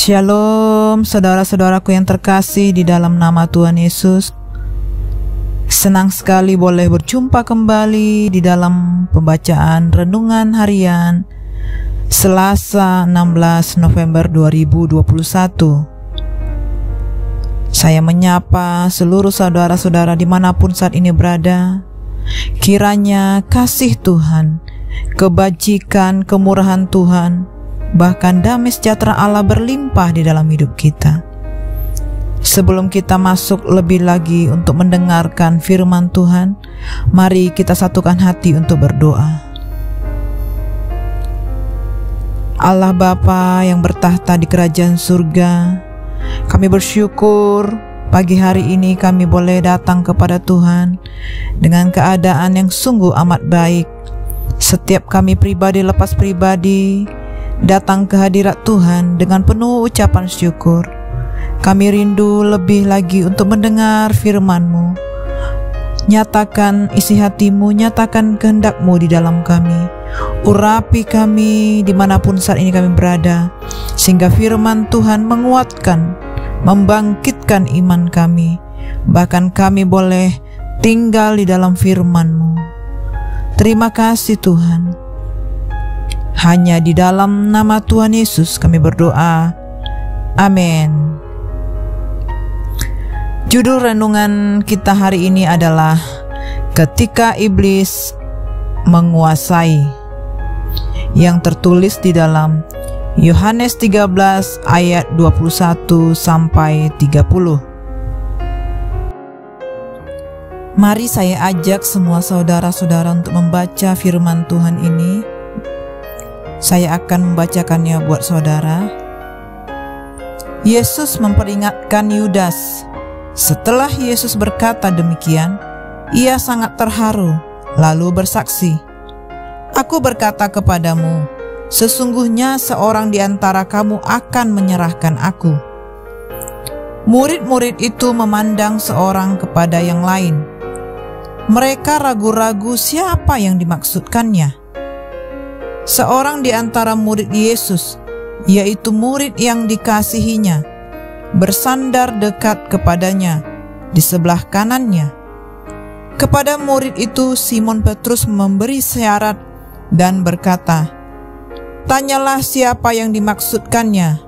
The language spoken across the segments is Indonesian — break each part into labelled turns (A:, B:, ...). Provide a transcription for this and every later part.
A: Shalom saudara-saudaraku yang terkasih di dalam nama Tuhan Yesus. Senang sekali boleh berjumpa kembali di dalam pembacaan renungan harian Selasa 16 November 2021. Saya menyapa seluruh saudara-saudara dimanapun saat ini berada. Kiranya kasih Tuhan, kebajikan, kemurahan Tuhan, bahkan damai sejahtera Allah berlimpah di dalam hidup kita. Sebelum kita masuk lebih lagi untuk mendengarkan firman Tuhan, mari kita satukan hati untuk berdoa. Allah Bapa yang bertahta di kerajaan surga, kami bersyukur pagi hari ini kami boleh datang kepada Tuhan dengan keadaan yang sungguh amat baik. Setiap kami pribadi lepas pribadi datang ke hadirat Tuhan dengan penuh ucapan syukur. Kami rindu lebih lagi untuk mendengar firman-Mu. Nyatakan isi hati-Mu, nyatakan kehendak-Mu di dalam kami. Urapi kami dimanapun saat ini kami berada, sehingga firman Tuhan menguatkan, membangkitkan iman kami. Bahkan kami boleh tinggal di dalam firman-Mu. Terima kasih Tuhan. Hanya di dalam nama Tuhan Yesus kami berdoa. Amin. Judul renungan kita hari ini adalah Ketika Iblis Menguasai, yang tertulis di dalam Yohanes 13 ayat 21 sampai 30. Mari saya ajak semua saudara-saudara untuk membaca firman Tuhan ini. Saya akan membacakannya buat saudara. Yesus memperingatkan Yudas. Setelah Yesus berkata demikian, ia sangat terharu, lalu bersaksi, "Aku berkata kepadamu, sesungguhnya seorang di antara kamu akan menyerahkan aku." Murid-murid itu memandang seorang kepada yang lain. Mereka ragu-ragu siapa yang dimaksudkannya. Seorang di antara murid Yesus, yaitu murid yang dikasihinya, bersandar dekat kepadanya di sebelah kanannya. Kepada murid itu Simon Petrus memberi syarat dan berkata, "Tanyalah siapa yang dimaksudkannya."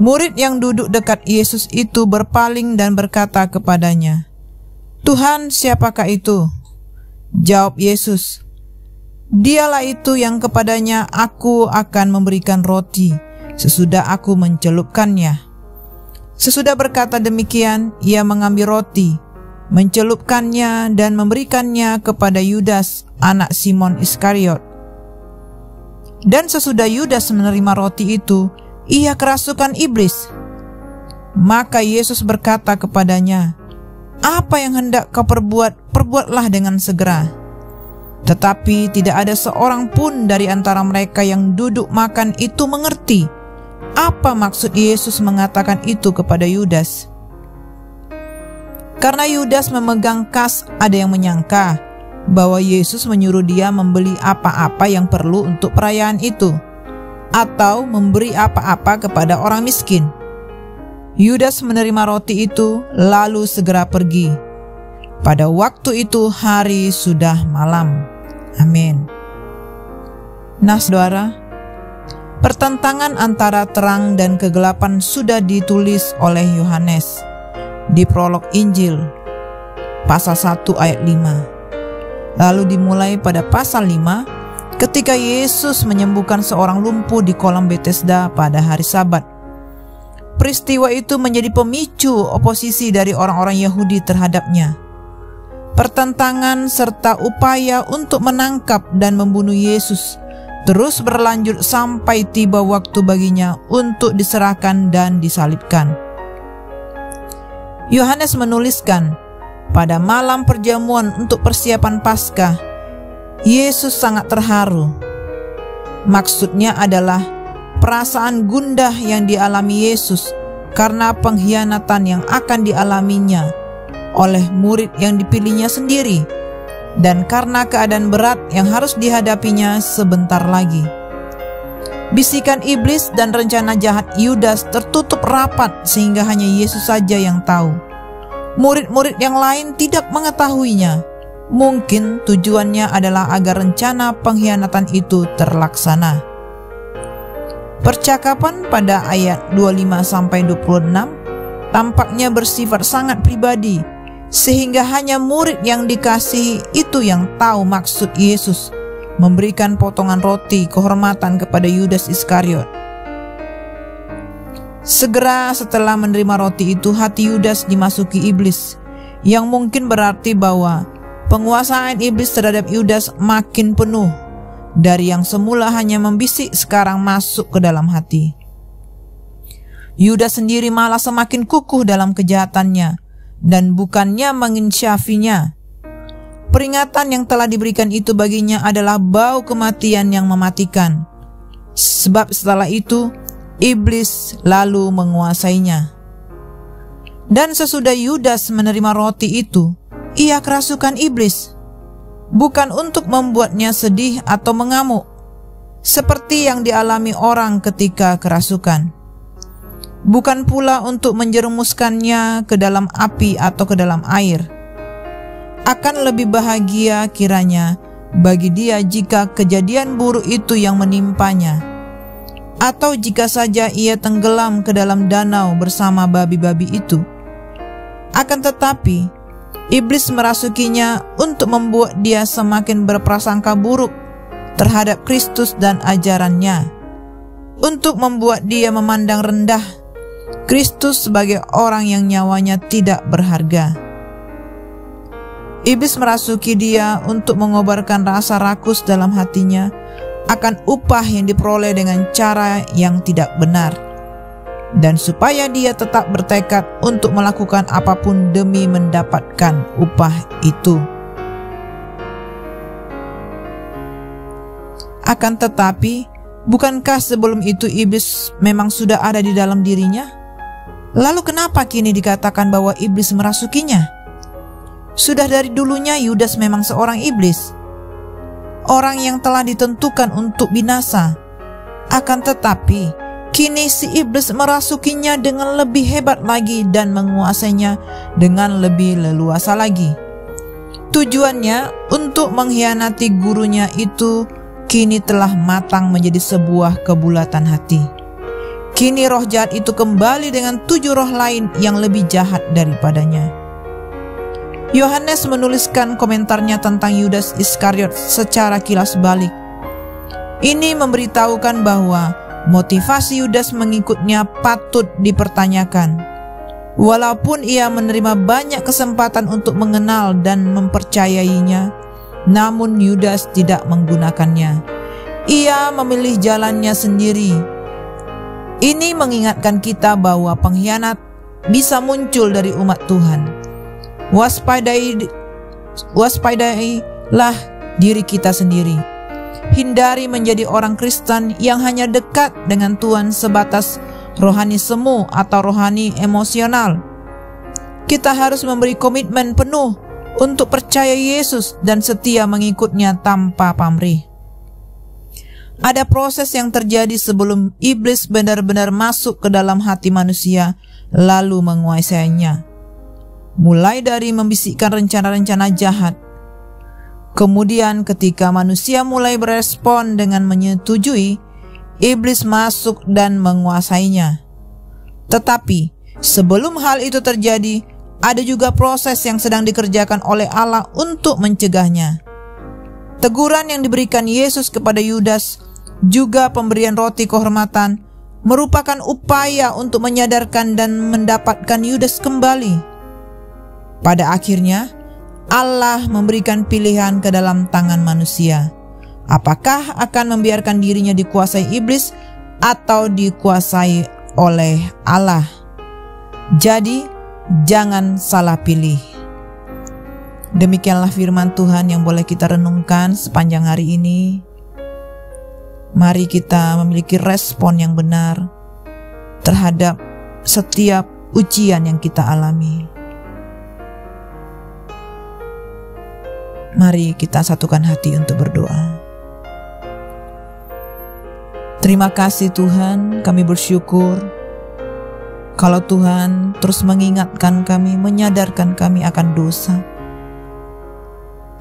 A: Murid yang duduk dekat Yesus itu berpaling dan berkata kepadanya, "Tuhan, siapakah itu?" Jawab Yesus, "Dialah itu yang kepadanya aku akan memberikan roti sesudah aku mencelupkannya." Sesudah berkata demikian, ia mengambil roti, mencelupkannya dan memberikannya kepada Yudas, anak Simon Iskariot. Dan sesudah Yudas menerima roti itu, ia kerasukan iblis. Maka Yesus berkata kepadanya, "Apa yang hendak kau perbuat, perbuatlah dengan segera." Tetapi tidak ada seorang pun dari antara mereka yang duduk makan itu mengerti apa maksud Yesus mengatakan itu kepada Yudas. Karena Yudas memegang kas, ada yang menyangka bahwa Yesus menyuruh dia membeli apa-apa yang perlu untuk perayaan itu, atau memberi apa-apa kepada orang miskin. Yudas menerima roti itu lalu segera pergi. Pada waktu itu hari sudah malam. Amin. Nah saudara, pertentangan antara terang dan kegelapan sudah ditulis oleh Yohanes di prolog Injil pasal 1 ayat 5. Lalu dimulai pada pasal 5 ketika Yesus menyembuhkan seorang lumpuh di kolam Betesda pada hari Sabat. Peristiwa itu menjadi pemicu oposisi dari orang-orang Yahudi terhadapnya. Pertentangan serta upaya untuk menangkap dan membunuh Yesus terus berlanjut sampai tiba waktu baginya untuk diserahkan dan disalibkan. Yohanes menuliskan, pada malam perjamuan untuk persiapan Paskah, Yesus sangat terharu. Maksudnya adalah perasaan gundah yang dialami Yesus karena pengkhianatan yang akan dialaminya oleh murid yang dipilihnya sendiri, dan karena keadaan berat yang harus dihadapinya sebentar lagi. Bisikan iblis dan rencana jahat Yudas tertutup rapat sehingga hanya Yesus saja yang tahu. Murid-murid yang lain tidak mengetahuinya. Mungkin tujuannya adalah agar rencana pengkhianatan itu terlaksana. Percakapan pada ayat 25-26 tampaknya bersifat sangat pribadi, sehingga hanya murid yang dikasihi itu yang tahu maksud Yesus memberikan potongan roti kehormatan kepada Yudas Iskariot. Segera setelah menerima roti itu, hati Yudas dimasuki iblis, yang mungkin berarti bahwa penguasaan iblis terhadap Yudas makin penuh. Dari yang semula hanya membisik, sekarang masuk ke dalam hati. Yudas sendiri malah semakin kukuh dalam kejahatannya, dan bukannya menginsyafinya. Peringatan yang telah diberikan itu baginya adalah bau kematian yang mematikan. Sebab setelah itu, iblis lalu menguasainya. Dan sesudah Yudas menerima roti itu, ia kerasukan iblis. Bukan untuk membuatnya sedih atau mengamuk, seperti yang dialami orang ketika kerasukan. Bukan pula untuk menjerumuskannya ke dalam api atau ke dalam air. Akan lebih bahagia kiranya bagi dia jika kejadian buruk itu yang menimpanya, atau jika saja ia tenggelam ke dalam danau bersama babi-babi itu. Akan tetapi, iblis merasukinya untuk membuat dia semakin berprasangka buruk terhadap Kristus dan ajarannya, untuk membuat dia memandang rendah Kristus sebagai orang yang nyawanya tidak berharga. Iblis merasuki dia untuk mengobarkan rasa rakus dalam hatinya akan upah yang diperoleh dengan cara yang tidak benar, dan supaya dia tetap bertekad untuk melakukan apapun demi mendapatkan upah itu. Akan tetapi, bukankah sebelum itu iblis memang sudah ada di dalam dirinya? Lalu kenapa kini dikatakan bahwa iblis merasukinya? Sudah dari dulunya Yudas memang seorang iblis, orang yang telah ditentukan untuk binasa. Akan tetapi, kini si iblis merasukinya dengan lebih hebat lagi dan menguasainya dengan lebih leluasa lagi. Tujuannya untuk mengkhianati gurunya itu kini telah matang menjadi sebuah kebulatan hati. Kini roh jahat itu kembali dengan 7 roh lain yang lebih jahat daripadanya. Yohanes menuliskan komentarnya tentang Yudas Iskariot secara kilas balik. Ini memberitahukan bahwa motivasi Yudas mengikutnya patut dipertanyakan. Walaupun ia menerima banyak kesempatan untuk mengenal dan mempercayainya, namun Yudas tidak menggunakannya. Ia memilih jalannya sendiri. Ini mengingatkan kita bahwa pengkhianat bisa muncul dari umat Tuhan. Waspadailah diri kita sendiri. Hindari menjadi orang Kristen yang hanya dekat dengan Tuhan sebatas rohani semu atau rohani emosional. Kita harus memberi komitmen penuh untuk percaya Yesus dan setia mengikutnya tanpa pamrih. Ada proses yang terjadi sebelum iblis benar-benar masuk ke dalam hati manusia lalu menguasainya. Mulai dari membisikkan rencana-rencana jahat. Kemudian ketika manusia mulai berespon dengan menyetujui, iblis masuk dan menguasainya. Tetapi sebelum hal itu terjadi, ada juga proses yang sedang dikerjakan oleh Allah untuk mencegahnya. Teguran yang diberikan Yesus kepada Yudas, juga pemberian roti kehormatan, merupakan upaya untuk menyadarkan dan mendapatkan Yudas kembali. Pada akhirnya, Allah memberikan pilihan ke dalam tangan manusia. Apakah akan membiarkan dirinya dikuasai iblis atau dikuasai oleh Allah? Jadi, jangan salah pilih. Demikianlah firman Tuhan yang boleh kita renungkan sepanjang hari ini. Mari kita memiliki respon yang benar terhadap setiap ujian yang kita alami. Mari kita satukan hati untuk berdoa. Terima kasih Tuhan, kami bersyukur kalau Tuhan terus mengingatkan kami, menyadarkan kami akan dosa,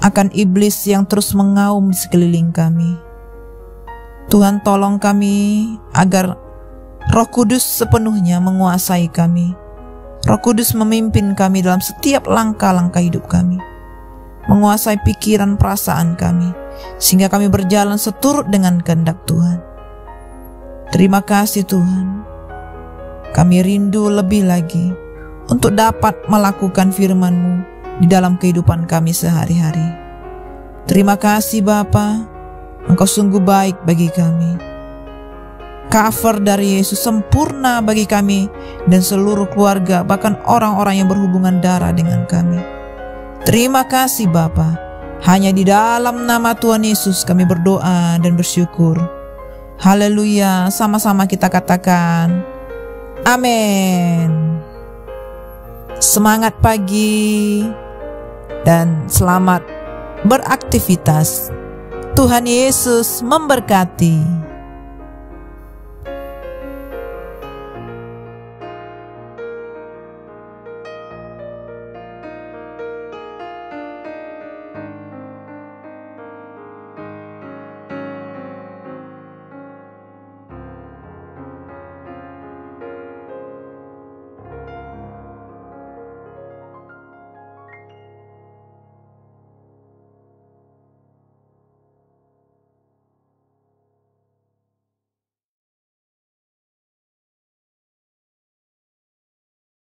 A: akan iblis yang terus mengaum di sekeliling kami. Tuhan, tolong kami agar Roh Kudus sepenuhnya menguasai kami. Roh Kudus memimpin kami dalam setiap langkah-langkah hidup kami, menguasai pikiran perasaan kami, sehingga kami berjalan seturut dengan kehendak Tuhan. Terima kasih Tuhan. Kami rindu lebih lagi untuk dapat melakukan firman-Mu di dalam kehidupan kami sehari-hari. Terima kasih Bapa, Engkau sungguh baik bagi kami. Cover dari Yesus sempurna bagi kami dan seluruh keluarga, bahkan orang-orang yang berhubungan darah dengan kami. Terima kasih Bapa. Hanya di dalam nama Tuhan Yesus kami berdoa dan bersyukur. Haleluya. Sama-sama kita katakan amin. Semangat pagi dan selamat beraktivitas. Tuhan Yesus memberkati.